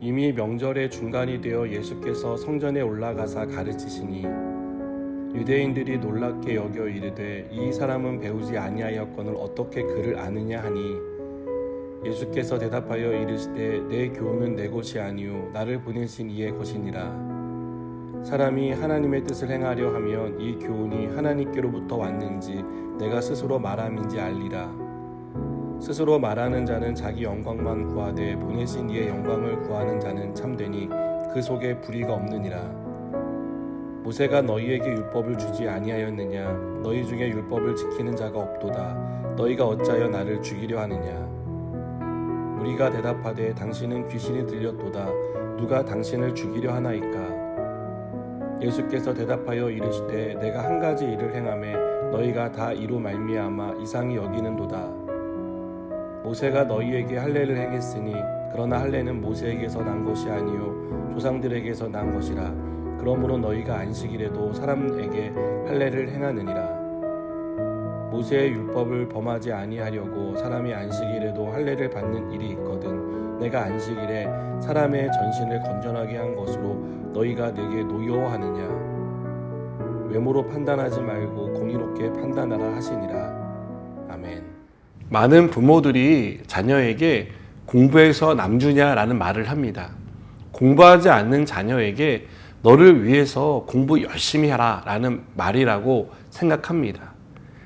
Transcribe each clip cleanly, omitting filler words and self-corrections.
이미 명절의 중간이 되어 예수께서 성전에 올라가사 가르치시니 유대인들이 놀랍게 여겨 이르되 이 사람은 배우지 아니하였거늘 어떻게 그를 아느냐 하니 예수께서 대답하여 이르시되 내 교훈은 내 것이 아니요 나를 보내신 이의 것이니라. 사람이 하나님의 뜻을 행하려 하면 이 교훈이 하나님께로부터 왔는지 내가 스스로 말함인지 알리라. 스스로 말하는 자는 자기 영광만 구하되 보내신 이의 영광을 구하는 자는 참되니 그 속에 불의가 없느니라. 모세가 너희에게 율법을 주지 아니하였느냐? 너희 중에 율법을 지키는 자가 없도다. 너희가 어찌하여 나를 죽이려 하느냐? 우리가 대답하되 당신은 귀신이 들렸도다. 누가 당신을 죽이려 하나이까? 예수께서 대답하여 이르시되 내가 한 가지 일을 행하매 너희가 다 이로 말미암아 이상히 여기는도다. 모세가 너희에게 할례를 행했으니 그러나 할례는 모세에게서 난 것이 아니요 조상들에게서 난 것이라. 그러므로 너희가 안식일에도 사람에게 할례를 행하느니라. 모세의 율법을 범하지 아니하려고 사람이 안식일에도 할례를 받는 일이 있거든. 내가 안식일에 사람의 전신을 건전하게 한 것으로 너희가 내게 노여워하느냐? 외모로 판단하지 말고 공의롭게 판단하라 하시니라. 아멘. 많은 부모들이 자녀에게 공부해서 남주냐라는 말을 합니다. 공부하지 않는 자녀에게 너를 위해서 공부 열심히 하라 라는 말이라고 생각합니다.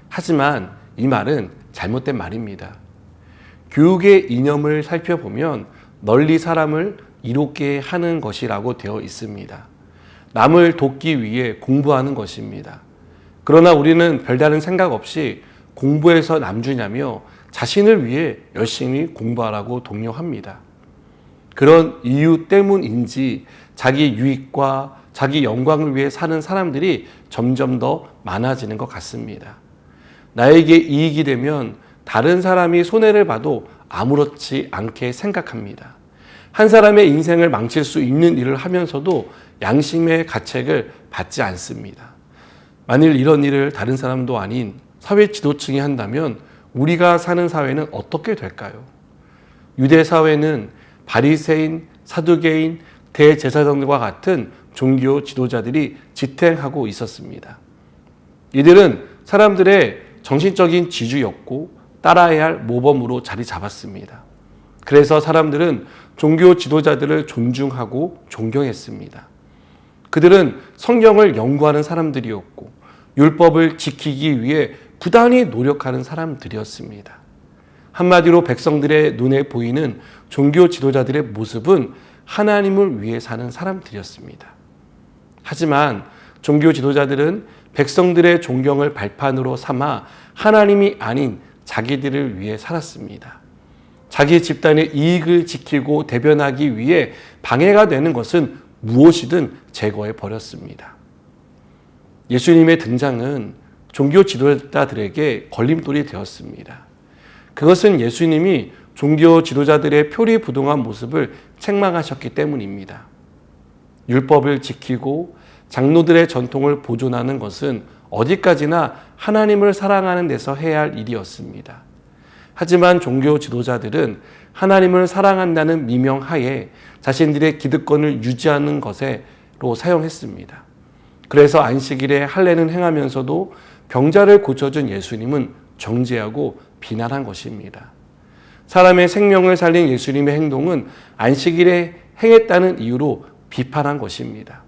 하지만 이 말은 잘못된 말입니다. 교육의 이념을 살펴보면 널리 사람을 이롭게 하는 것이라고 되어 있습니다. 남을 돕기 위해 공부하는 것입니다. 그러나 우리는 별다른 생각 없이 공부해서 남주냐며 자신을 위해 열심히 공부하라고 독려합니다. 그런 이유 때문인지 자기 유익과 자기 영광을 위해 사는 사람들이 점점 더 많아지는 것 같습니다. 나에게 이익이 되면 다른 사람이 손해를 봐도 아무렇지 않게 생각합니다. 한 사람의 인생을 망칠 수 있는 일을 하면서도 양심의 가책을 받지 않습니다. 만일 이런 일을 다른 사람도 아닌 사회 지도층이 한다면 우리가 사는 사회는 어떻게 될까요? 유대 사회는 바리새인, 사두개인, 대제사장들과 같은 종교 지도자들이 지탱하고 있었습니다. 이들은 사람들의 정신적인 지주였고 따라야 할 모범으로 자리 잡았습니다. 그래서 사람들은 종교 지도자들을 존중하고 존경했습니다. 그들은 성경을 연구하는 사람들이었고 율법을 지키기 위해 부단히 노력하는 사람들이었습니다. 한마디로 백성들의 눈에 보이는 종교 지도자들의 모습은 하나님을 위해 사는 사람들이었습니다. 하지만 종교 지도자들은 백성들의 존경을 발판으로 삼아 하나님이 아닌 자기들을 위해 살았습니다. 자기 집단의 이익을 지키고 대변하기 위해 방해가 되는 것은 무엇이든 제거해 버렸습니다. 예수님의 등장은 종교 지도자들에게 걸림돌이 되었습니다. 그것은 예수님이 종교 지도자들의 표리부동한 모습을 책망하셨기 때문입니다. 율법을 지키고 장로들의 전통을 보존하는 것은 어디까지나 하나님을 사랑하는 데서 해야 할 일이었습니다. 하지만 종교 지도자들은 하나님을 사랑한다는 미명하에 자신들의 기득권을 유지하는 것으로 사용했습니다. 그래서 안식일에 할례는 행하면서도 병자를 고쳐준 예수님은 정죄하고 비난한 것입니다. 사람의 생명을 살린 예수님의 행동은 안식일에 행했다는 이유로 비판한 것입니다.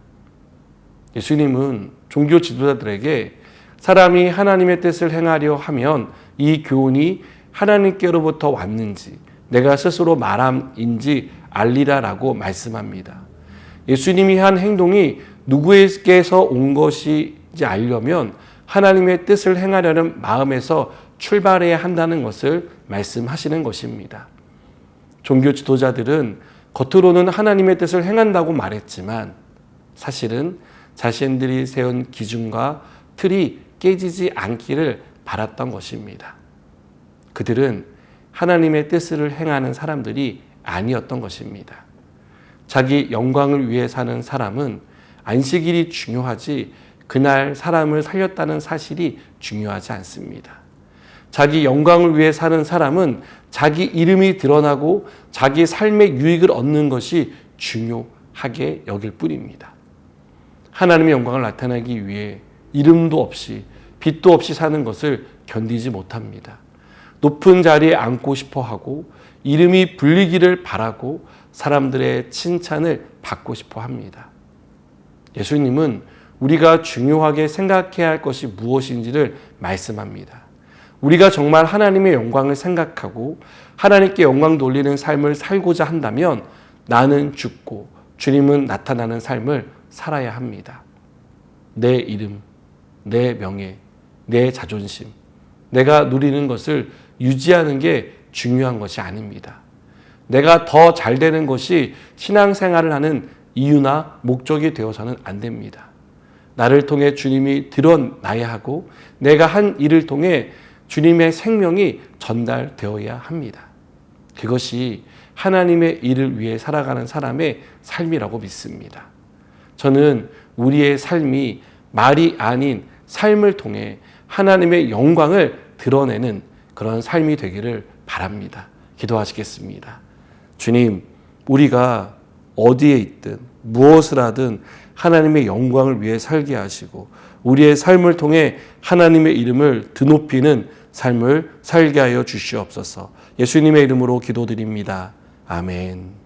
예수님은 종교 지도자들에게 사람이 하나님의 뜻을 행하려 하면 이 교훈이 하나님께로부터 왔는지 내가 스스로 말함인지 알리라라고 말씀합니다. 예수님이 한 행동이 누구에게서 온 것인지 알려면 하나님의 뜻을 행하려는 마음에서 출발해야 한다는 것을 말씀하시는 것입니다. 종교 지도자들은 겉으로는 하나님의 뜻을 행한다고 말했지만 사실은 자신들이 세운 기준과 틀이 깨지지 않기를 바랐던 것입니다. 그들은 하나님의 뜻을 행하는 사람들이 아니었던 것입니다. 자기 영광을 위해 사는 사람은 안식일이 중요하지 그날 사람을 살렸다는 사실이 중요하지 않습니다. 자기 영광을 위해 사는 사람은 자기 이름이 드러나고 자기 삶의 유익을 얻는 것이 중요하게 여길 뿐입니다. 하나님의 영광을 나타내기 위해 이름도 없이 빛도 없이 사는 것을 견디지 못합니다. 높은 자리에 앉고 싶어 하고 이름이 불리기를 바라고 사람들의 칭찬을 받고 싶어 합니다. 예수님은 우리가 중요하게 생각해야 할 것이 무엇인지를 말씀합니다. 우리가 정말 하나님의 영광을 생각하고 하나님께 영광 돌리는 삶을 살고자 한다면 나는 죽고 주님은 나타나는 삶을 살아야 합니다. 내 이름, 내 명예, 내 자존심, 내가 누리는 것을 유지하는 게 중요한 것이 아닙니다. 내가 더 잘 되는 것이 신앙생활을 하는 이유나 목적이 되어서는 안 됩니다. 나를 통해 주님이 드러나야 하고 내가 한 일을 통해 주님의 생명이 전달되어야 합니다. 그것이 하나님의 일을 위해 살아가는 사람의 삶이라고 믿습니다. 저는 우리의 삶이 말이 아닌 삶을 통해 하나님의 영광을 드러내는 그런 삶이 되기를 바랍니다. 기도하시겠습니다. 주님, 우리가 어디에 있든 무엇을 하든 하나님의 영광을 위해 살게 하시고 우리의 삶을 통해 하나님의 이름을 드높이는 삶을 살게 하여 주시옵소서. 예수님의 이름으로 기도드립니다. 아멘.